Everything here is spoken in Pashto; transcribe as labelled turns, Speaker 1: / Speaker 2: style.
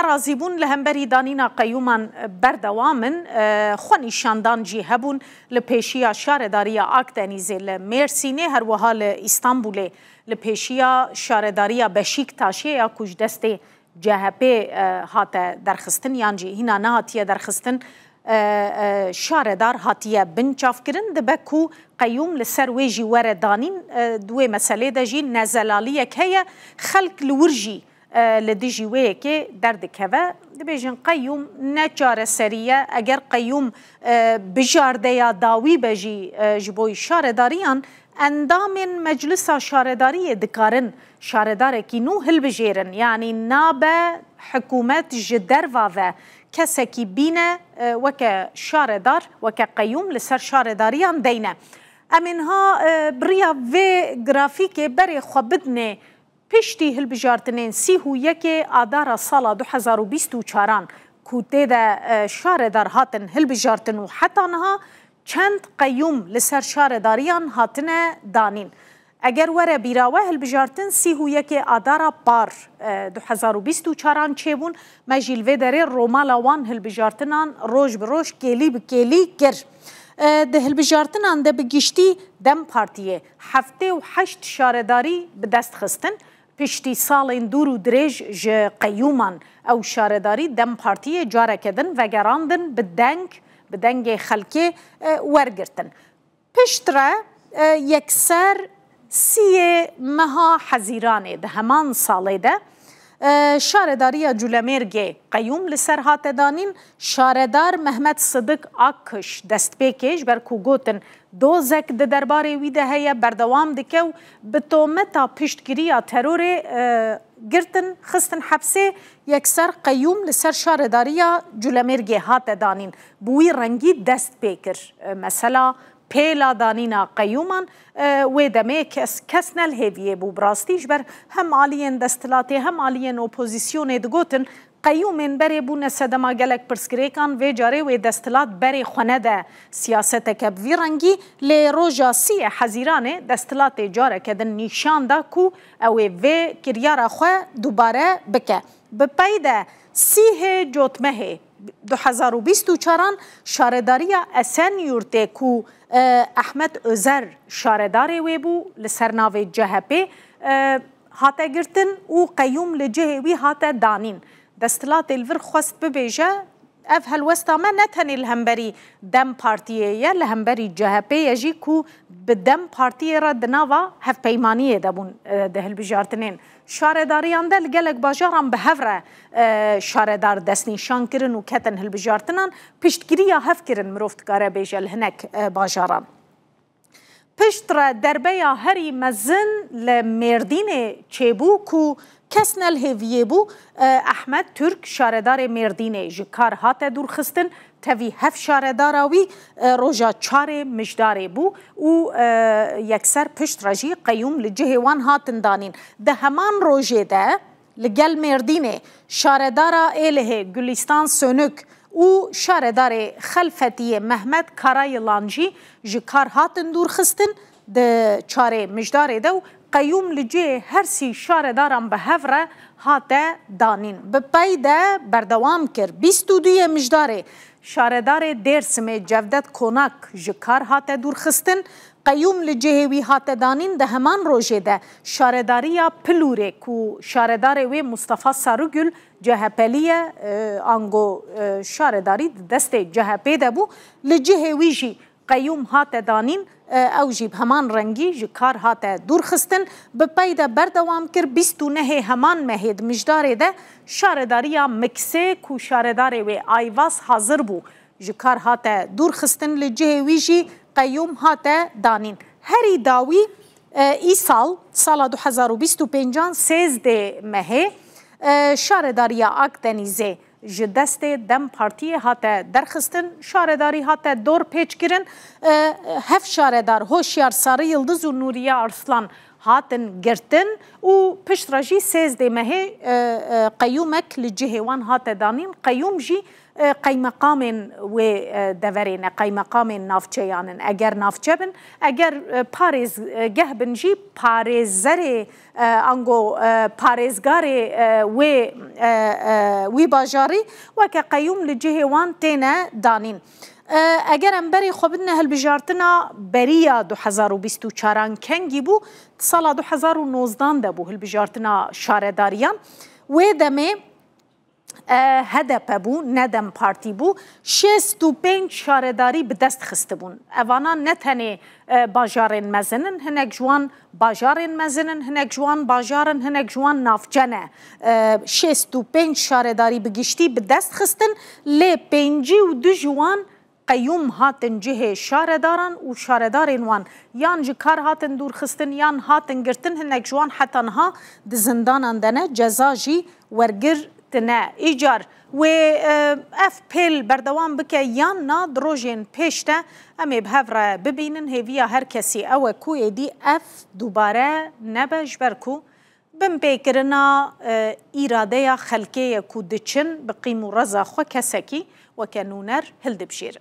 Speaker 1: نرازیبون لهمبری دانینا قیومان بردوامن خونی شاندان جی هبون لپیشیا شارداریا آکدنیزه لمرسینه هر وحال استانبول لپیشیا شارداریا بشیک تاشه یا کج دست جهبه هات درخستن یانجی هینا نهاتیه درخستن شاردار هاتیه بنچاف کرن دبکو قیوم لسر ویجی وردانین دوی مسئله دا جی نزلالیه که خلق لورجی لدیجی وی که درد که دبیجن قیوم نجار سریه اگر قیوم بجارده یا داوی بجی جبوی شارداریان اندام مجلس شارداری دکارن شاردار کی نو هل بجیرن یعنی ناب حکومت جدر و کسی کی بینه وک شاردار وک قیوم لسر شارداریان دینه امینها بریا و گرافیک بری خوابدنه پشتی هل بجارتنین سیهو یکی آدار سال 2024 کوته ده شاردار هاتن هل بجارتن و حتی نها چند قیوم لسر شارداریان هاتنه دانین اگر وره بیراوه هل بجارتن سیهو یکی آدارا بار 2024 چه بون مجیلوه داره رومالاوان هل بجارتنان روش بروش کلی بکلی گر ده هل بجارتنان ده بگیشتی دم پارتیه 7 شارداری به دست خستن پشتی سالین دور و دریج قیومان او شارداری دم پارتیه جاره کدن و گراندن به دنگ خلکی ورگرتن پشتره یکسر سی مها حزیرانه ده همان ساله ده شارداری جولمرگ قیوم لسر هات دانین شاردار محمد صدق آکش دست پیکش بر کوگوتن دوزک ده درباره ویده هیا بردوام دکو به تومتا پشتگیری ترور گرتن خستن حبسه یکسر قیوم لسر شارداری جولمرگ هات دانین بوی رنگی دست پیکر مثلا پیلا دانینا قیومان و دمه کس نلهویه بو براستیش بر هم آلین دستلاتی هم آلین اپوزیسیون دگوتن قیومین بری بو نسدما گلک پرسکریکان و جاره و دستلات بری خونه ده سیاست کب وی رنگی لی روژا سی حزیرانه دستلات جاره کدن نیشان دا کو او و کریار خواه دوباره بکه بپیده سیه جوتمه 2024 شارداری اسن یورته کو احمد ازر شارداری وی بو لسرناو جهبه هاته گرتن و قیوم لجه وی هاته دانین دستلات الور خواست ببیجه اف هلوستا ما نتنی الهمبری دم پارتیه یا الهمبری جهبه یجی کو بدم پارتیه را دناوا هف پیمانیه دبون ده هلبجارتنین شارداریان ده لگلک باجاران به هفره شاردار دستنی شان کرن و کتن هلبجارتنان پشتگیری یا هف کرن مروفت کاره بیجه لهنک باجاران پشت را دربه یا هری مزن لمردین چیبو کو کس نلهویه بو احمد ترک شاردار مردینه جکار هات دور خستن تاوی هف شارداراوی روژا چار مجداره بو و یکسر پشت راجی قیوم لجه وان هاتن دانین ده همان روژه ده لگل مردینه شاردارا ایله گلستان سونک و شاردار خلفتی محمد کارای لانجی جکار هاتن دور خستن ده چار مجداره ده قیوم لجه هر سی شارداران به هفره هاته دانین به پیده بردوام کر 22 مجداره شاردار درسم جودت کناک جکار هاته دور خستن قیوم لجه وی هاته دانین ده همان روژه ده شارداری پلوره کو شاردار وی مصطفی ساروگل جهپلیه آنگو شارداری دست جهپی ده بو لجه وی جی قیوم هاته دانین او جیب همان رنگی جکار هاته دور خستن به پیده بردوام کر 29 همان مهید مجداره ده شارداریا مکسه کو شارداره و آیواز حاضر بو جکار هاته دور خستن لجه ویجی قیوم هاته دانین هری داوی ای سال 2025 13 مهه شارداریا آکدنیزه جدست دم پارتی هاته درخستن شارداری هاته دور پیچ کرن هف شاردار هوشیار ساری یلدز و نوریه ارسلان هاتن گرتن و پشت راجی 13 مهه قیومک لجهه وان هات دانین قیوم جی قیمقام و دورین قیمقام نافچه یانن اگر نافچه بن اگر پارز گه بن جی پارزر انگو پارزگار وی باجاری و که قیوم لجهه وان تینه دانین اگر امبری خوبنه هالبجارتنا بریا 2024 کنگی بو سال 2019 ده بو هالبجارتنا شارداریان و دمه هدف بو ندم پارتی بو 65 شارداری به دست خسته بون اوانا نتنه باجارن مزنن هنک جوان باجارن مزنن هنک جوان باجارن هنک جوان نافجنه 65 شارداری بگشتی به دست خستن لی 52 جوان قیوم هاتن جه شارداران و شاردارین وان یان جی کار هاتن دور خستن یان هاتن گرتن هنک جوان حتی نها د زندانان دنه جزا جی ورگر تنه ایجار و اف پیل بردوام بکه یان نا دروژین پیشته امی بهفره ببینن هیویا هر کسی او کوی دی اف دوباره نبش برکو بم پیکرنا ایراده خلکه کو دچن بقیم و رزا خو کسکی و کنونر هلد بشیر